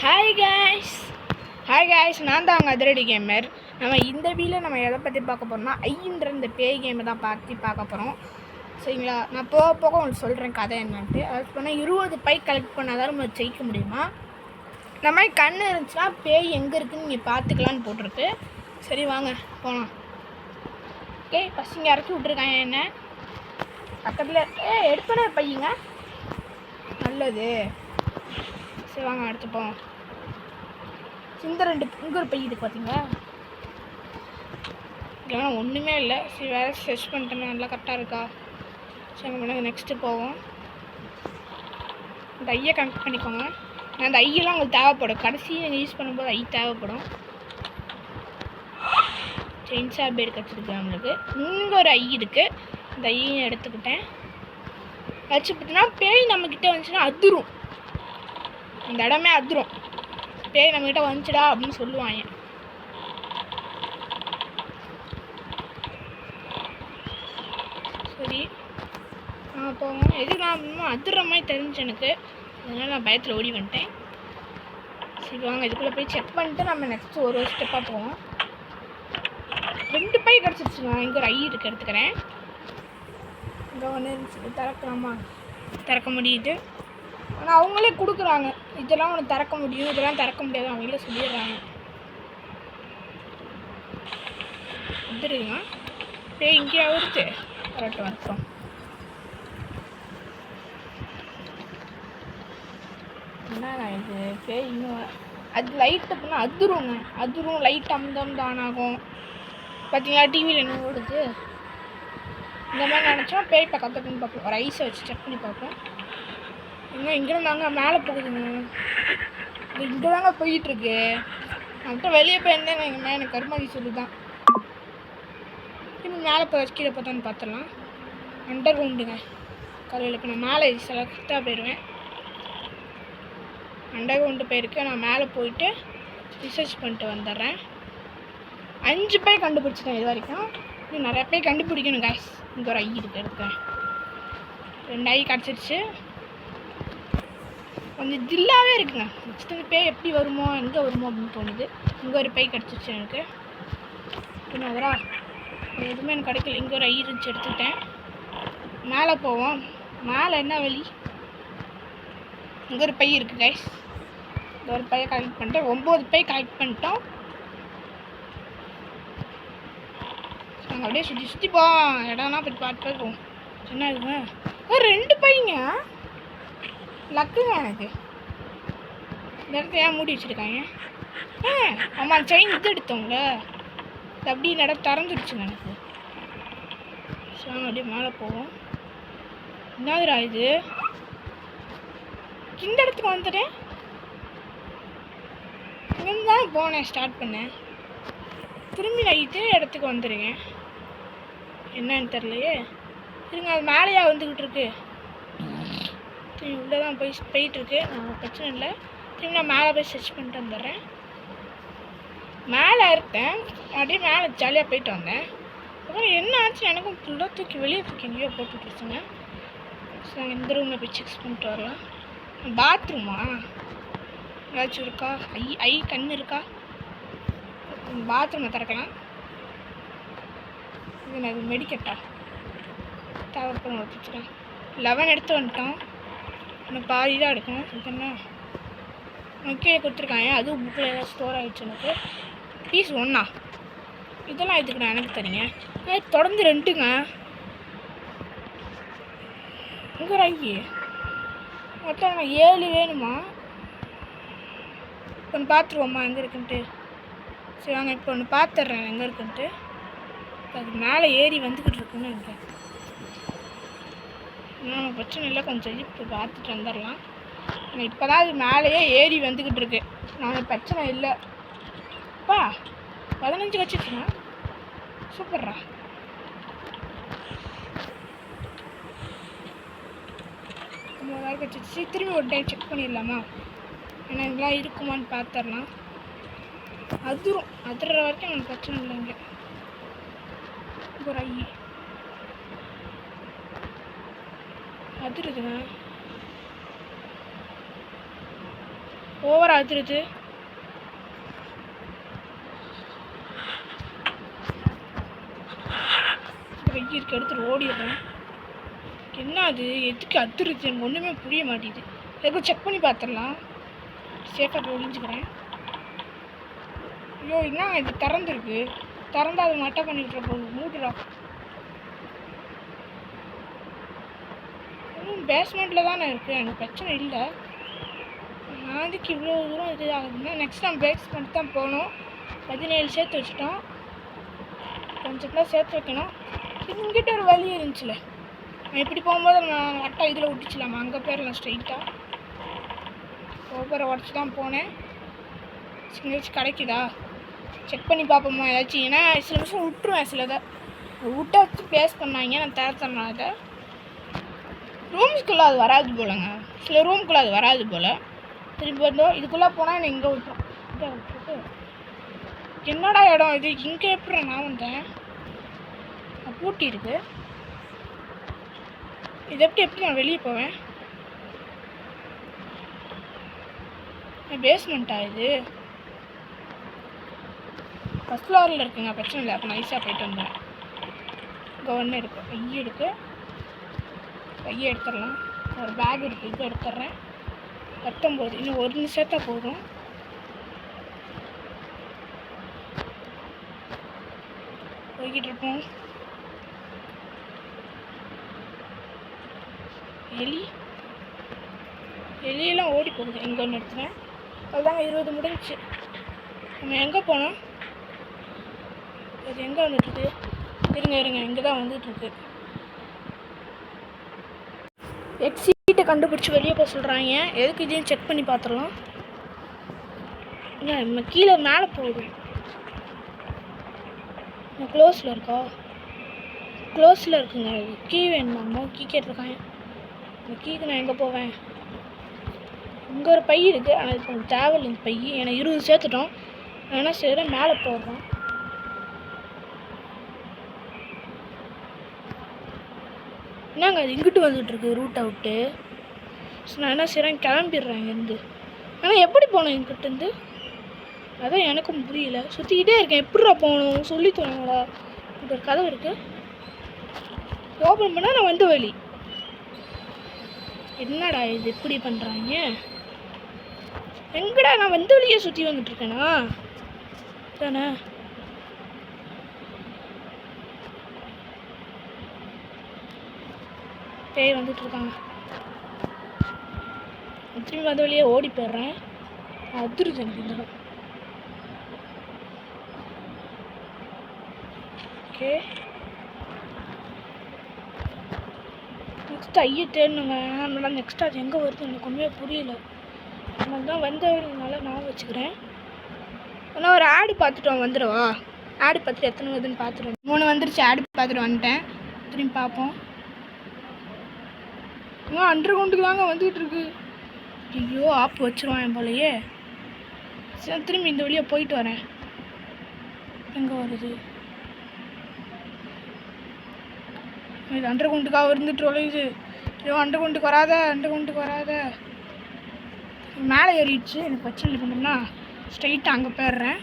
Hi guys hi guys, நான் தான் அவங்க அதிரடி கேமர். இந்த வீடியோவில் நம்ம எதை பற்றி பார்க்க போகிறோம்னா ஐன்ற இந்த பேய் கேமை தான் பார்க்க போகிறோம். சரிங்களா, நான் போக போக உங்களுக்கு சொல்கிறேன் கதை என்னன்ட்டு. அது போனால் 20 பை கலெக்ட் பண்ணால் தான் நம்ம ஜெயிக்க முடியுமா. இந்த மாதிரி கண் இருந்துச்சுன்னா பேய் எங்கே இருக்குதுன்னு நீங்கள் பார்த்துக்கலான்னு போட்டிருக்கு. சரி வாங்க போகலாம். ஓகே, பசங்க இறக்கி விட்ருக்காங்க என்ன பக்கத்தில். எடுப்பனே பையங்க, நல்லது. சரி வாங்க அடுத்து போவோம். இந்த இங்கே ஒரு பை இது பார்த்தீங்களா, இல்லைனா ஒன்றுமே இல்லை. சரி வேறு ஸ்ட்ரெச் பண்ணிட்டேன்னா நல்லா கரெக்டாக இருக்கா. சரி நம்ம நெக்ஸ்ட்டு போவோம். இந்த ஐயை கனெக்ட் பண்ணிக்கோங்க. அந்த ஐயெல்லாம் உங்களுக்கு தேவைப்படும், கடைசி நீங்கள் யூஸ் பண்ணும்போது ஐ தேவைப்படும். செயின்ஸா பேர் கிடச்சிருக்கு நம்மளுக்கு. இங்கே ஒரு ஐ இருக்குது, இந்த ஐயையும் எடுத்துக்கிட்டேன். வச்சு பார்த்தீங்கன்னா பேய் நம்மக்கிட்ட வந்துச்சுன்னா அதிரும், அந்த இடமே அதிரும். பேய் நம்மகிட்ட வந்துச்சுடா அப்படின்னு சொல்லுவாங்க. சரி போவோம். எதுக்கு நான் அதிர்ற மாதிரி தெரிஞ்சு எனக்கு, அதனால் நான் பயத்தில் ஓடி வந்துட்டேன். சரி வாங்க இதுக்குள்ளே போய் செக் பண்ணிட்டு நம்ம நெக்ஸ்ட்டு ஒரு ஸ்டெப்பாக போவோம். 2 பை கிடச்சிருச்சுங்க. இங்கே ஒரு ஐ இருக்கு, எடுத்துக்கிறேன். இங்கே ஒன்று திறக்கலாமா, திறக்க முடியுது. ஆனால் அவங்களே கொடுக்குறாங்க, இதெல்லாம் ஒன்று திறக்க முடியும், இதெல்லாம் திறக்க முடியாது, அவங்களே சொல்லிடுறாங்க. வந்துருங்க பேய் இங்கே வருது, கரெக்ட் வரட்டும். என்னண்ணா இது பேய் இன்னும் அது லைட் அப்படின்னா அதிருங்க, அதிரும். லைட் அமுதம் தான் ஆகும். பார்த்தீங்களா டிவியில் என்ன ஓடுது. இந்த மாதிரி நினச்சோம் பேய் பக்கத்துக்குன்னு பார்ப்போம். ஒரு ஐஸை வச்சு செக் பண்ணி பார்ப்போம். இன்னும் இங்கே தாங்க மேலே போகுதுங்க, இங்கே தாங்க போயிட்டுருக்கு. அவன்கிட்ட வெளியே போயிருந்தேன் எங்கள் மேலே எனக்கு கருமாதி சொல்லி தான். இன்னும் மேலே போய் கீழே பார்த்தான்னு பார்த்துடலாம். அண்டர் கிரவுண்டுங்க கரையில். இப்போ நான் மேலே செலக்டாக போயிடுவேன். அண்டர் கிரவுண்டு போயிருக்கு. நான் மேலே போயிட்டு ரிசர்ச் பண்ணிட்டு வந்துடுறேன். 5 பேர் கண்டுபிடிச்சிட்டேன் இது வரைக்கும். இன்னும் நிறையா பேர் கண்டுபிடிக்கணும் காய்ஸ். இங்கே ஒரு ஐ இருக்கு, எடுக்கிறேன். 2 ஐ கிடச்சிருச்சு. கொஞ்சம் தில்லாகவே இருக்குங்க. நெக்ஸ்ட் இந்த பேய் எப்படி வருமோ எங்கே வருமோ அப்படின்னு தோணுது. இங்கே ஒரு பை கிடச்சிருச்சு எனக்கு. இன்னும் அதரா எதுவுமே எனக்கு கிடைக்கல. இங்கே ஒரு ஐ இருந்துச்சு, எடுத்துக்கிட்டேன். மேலே போவோம். மேலே என்ன வழி, இங்கே ஒரு பை இருக்குது கைஸ். இந்த ஒரு பையை கலெக்ட் பண்ணிட்டேன். 9 பை கலெக்ட் பண்ணிட்டோம். நாங்கள் அப்படியே சுற்றி சுற்றி போவோம். இடம்னா போய் பார்த்து போவோம். என்ன இருக்குங்க, 2 பைங்க லக்குங்க எனக்கு. இந்த இடத்த ஏன் மூடி வச்சுருக்காங்க. ஆமாம், செயின் இது எடுத்தோங்கள, இது அப்படியே இடம் திறந்துடுச்சுங்க எனக்கு. ஸோ அப்படியே மேலே போவோம். என்னதுடா இது, இந்த இடத்துக்கு வந்துட்டேன். இங்கேருந்து தான் போனேன், ஸ்டார்ட் பண்ணேன். திரும்பி நான் இதே இடத்துக்கு வந்துடுங்க. என்னன்னு தெரிலையே. இருங்க, அது மேலேயா வந்துக்கிட்டு இருக்கு. உள்ளே தான் போயிட்டுருக்கு. பிரச்சனை இல்லை. திரும்பி நான் மேலே போய் சர்ச் பண்ணிட்டு வந்துடுறேன். மேலே இருக்கேன், அப்படியே மேலே ஜாலியாக போயிட்டு வந்தேன். அப்புறம் என்ன ஆச்சு, எனக்கும் ஃபுல்லாக தூக்கி வெளியே தூக்கி எங்கேயோ போட்டுட்ருச்சுங்க. ஸோ நாங்கள் இந்த ரூமில் போய் செக் பண்ணிட்டு வரலாம். பாத்ரூமா ஏதாச்சும் இருக்கா, ஐ கண் இருக்கா. பாத்ரூமை திறக்கலாம். இது நான் மெடிக்கட்டா தேவைப்படும் வச்சுருக்கேன். 11 எடுத்து வந்துட்டோம். இன்னும் பாதி தான் எடுக்கணும். இதுன்னா கீழே கொடுத்துருக்காங்க, அதுவும் புக்கில் ஏதாவது ஸ்டோர் ஆகிடுச்சு எனக்கு. பீஸ் 1 இதெல்லாம் எதுக்குண்ணா எனக்கு தரீங்க. தொடர்ந்து 2ங்க. இங்கே ஐ மொத்தம் 7 வேணுமா. ஒன்று பார்த்துருவோம்மா எங்கே இருக்குன்ட்டு. சரி வாங்க இப்போ ஒன்று பார்த்துட்றேன் எங்கே இருக்குன்ட்டு. அது மேலே ஏறி வந்துக்கிட்டு இருக்குன்னு நினைக்கிறேன். இன்னும் பிரச்சனை இல்லை, கொஞ்சம் இப்போ பார்த்துட்டு வந்துடலாம். இப்போ தான் அது மேலேயே ஏறி வந்துக்கிட்டு இருக்கு. நான் பிரச்சனை இல்லை. அப்பா 15 வச்சுச்சுங்க, சூப்பர்ரா. வச்சுச்சு. திரும்பி ஒரு டைம் செக் பண்ணிடலாமா, ஏன்னா இதெல்லாம் இருக்குமான்னு பார்த்துடலாம். அதிர்ற வரைக்கும் எனக்கு பிரச்சனை இல்லைங்க. ஒரு ஐ அதிருதுங்க. ஓவராக அதிருது. வெயிருக்கு எடுத்துட்டு ஓடிடுறேன். என்ன அது எதுக்கு அதிருது எனக்கு ஒன்றுமே புரிய மாட்டேங்குது. எதுக்கும் செக் பண்ணி பார்த்துடலாம். சேஃபாக ஒழிஞ்சுக்கிறேன். ஐயோ என்ன இது திறந்துருக்கு. திறந்தா அது மட்டை பண்ணிட்டு போகுது. மூடுறா. பேஸ்மெண்ட்டில் தானே இருக்குது. எனக்கு பிரச்சனை இல்லை. அதுக்கு இவ்வளோ தூரம் இது ஆகுதுன்னா நெக்ஸ்ட் நம்ம பேஸ்மெண்ட் தான் போகணும். 17 சேர்த்து வச்சுட்டோம். கொஞ்சம் சேர்த்து வைக்கணும். இங்கிட்ட ஒரு வழி இருந்துச்சுல. நான் இப்படி போகும்போது நான் கரெக்டாக இதில் விட்டுச்சுலாமா. அங்கே போயிடலாம் ஸ்ட்ரைட்டாக. ஒவ்வொரு உடச்சி தான் போனேன். எங்கேயாச்சும் கிடைக்குதா செக் பண்ணி பார்ப்போமா ஏதாச்சும். ஏன்னா சில நிமிஷம் விட்டுருவேன். சிலதை விட்ட வச்சு பேஸ் பண்ணாங்க. நான் தரத்தரேன். அதை ரூம்ஸ்குள்ளே அது வராது போலங்க. சில ரூம்குள்ளே அது வராது போல். திரும்பி வந்தோம். இதுக்குள்ளே போனால் என்னை இங்கே விட்டுரும். இங்கே விட்டுருக்கு. என்னடா இடம் இது? இங்கே எப்படி நான் வந்தேன்? பூட்டி இருக்கு. இது எப்படி நான் வெளியே போவேன்? பேஸ்மெண்ட்டா இது? ஃபஸ்ட் ஃப்ளோரில் இருக்குங்க. பிரச்சனை இல்லை. அப்போ நைஸாக போயிட்டு வந்தேன். இங்கே ஒன்று இருக்குது. கையை இருக்குது. கையை எடுத்துடலாம். ஒரு பேக் இருக்குது. இது எடுத்துட்றேன். 19. இன்னும் ஒரு நிமிஷத்தா போதும். போய்கிட்டு இருப்போம். எலியெல்லாம் ஓடி போகுது. எங்கே ஒன்று எடுத்துனேன். அதுதாங்க 20 முடிஞ்சிச்சு. நம்ம எங்கே போனோம்? அது எங்கே வந்துட்டுருக்கு? இருங்க இங்கே தான் வந்துட்டுருக்கு. எக்ஸிட்டை கண்டுபிடிச்சி வெளியே போக சொல்கிறாங்க. எதுக்கு இதையும் செக் பண்ணி பார்த்துடலாம். இல்லை நம்ம கீழே மேலே போகுது. க்ளோஸில் இருக்கா? க்ளோஸில் இருக்குங்க. கீ வேணுமாம்மா? கீ கேட்டிருக்காங்க. இந்த கீக்கு நான் எங்கே போவேன்? இங்கே ஒரு பை இருக்குது. ஆனால் இது கொஞ்சம் தேவையில்லை. இந்த பை ஏன்னா 20 சேர்த்துட்டோம். நான் என்ன செய்கிறேன்? மேலே போடுறோம். என்னங்க அது இங்கிட்டு வந்துட்டுருக்கு ரூட்டை விட்டு. ஸோ நான் என்ன செய்கிறேன்? கிளம்பிடுறேன் இங்கேருந்து. ஆனால் எப்படி போகணும் இங்கிட்டேருந்து? அதான் எனக்கும் புரியல. சுற்றிக்கிட்டே இருக்கேன். எப்படிடா போகணும் சொல்லி தோணுங்களா? இங்கே ஒரு கதவு இருக்குது. ஓப்பன் பண்ணால் நான் வந்த வழி. என்னடா இது இப்படி பண்ணுறாங்க? எங்கடா நான் வந்த வழியே சுற்றி வந்துட்டுருக்கேனா தானே? பேய் வந்துட்டுருக்காங்க. திரும்பி வந்த வழியே ஓடி போயிடுறேன். அதிருது எனக்கு இந்த இடம். ஓகே நெக்ஸ்ட் ஐயை தேடணுங்க. நம்மளா நெக்ஸ்ட் அது எங்கே வருது எனக்கு ஒன்றுமே புரியல. நம்ம தான் வந்ததுனால நான் வச்சுக்கிறேன். ஆனால் ஒரு ஆடு பார்த்துட்டோம். வந்துடுவா. ஆடு பார்த்துட்டு எத்தனை வருதுன்னு பார்த்துருவோம். 3 வந்துருச்சு. ஆடு பார்த்துட்டு வந்துட்டேன். திரும்பி பார்ப்போம். அண்டர் கிரவுண்டுக்கு தாங்க வந்துகிட்டு இருக்கு. ஐயோ ஆப்பு வச்சுருவான் போலையே. சரி திரும்பி இந்த வழியாக போயிட்டு வரேன். எங்கே வருது இது? அண்டர் கிரவுண்டுக்காக இருந்துட்டு ஒழியுது. ஐயோ அண்டர் கிரவுண்டுக்கு வராத. அண்டர் கிரவுண்டுக்கு வராத. மேலே ஏறிடுச்சு. எனக்கு பிரச்சனை இல்லை. பண்ணோம்னா ஸ்ட்ரைட்டாக அங்கே போயிடுறேன்.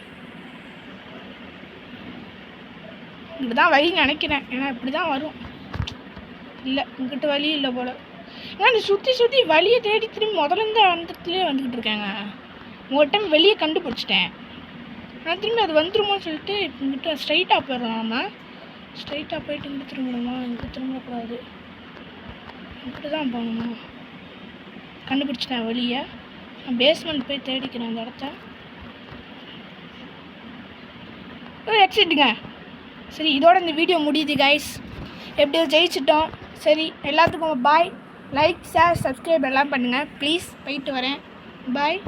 இப்படி தான் வழி நினைக்கிறேன். ஏன்னா இப்படி தான் வரும். இல்லை இங்கிட்ட வழி இல்லை போல். ஏன்னா நீ சுற்றி வழியை தேடி திரும்பி முதலேருந்து அந்தத்துலேயே வந்துக்கிட்டு இருக்கேங்க. ஒரு டைம் வெளியே கண்டுபிடிச்சிட்டேன். நான் திரும்பி அது வந்துருமோன்னு சொல்லிட்டு இங்கிட்ட ஸ்ட்ரைட்டாக போயிடலாம். நம்ம ஸ்ட்ரைட்டாக போயிட்டு இங்கே திரும்பணுமா? இங்கே திரும்பக்கூடாது. இப்படி தான் போகணுமா? கண்டுபிடிச்சிட்டேன் வழியை. நான் பேஸ்மெண்ட் போய் தேடிக்கிறேன் அந்த இடத்த. எக்ஸிட்டுங்க. சரி இதோட இந்த வீடியோ முடியுது கைஸ். எப்படியோ ஜெயிச்சிட்டோம். சரி எல்லாத்துக்கும் பாய். லைக் ஷேர் சப்ஸ்கிரைப் எல்லாம் பண்ணுங்கள் ப்ளீஸ். போயிட்டு வரேன். பாய்.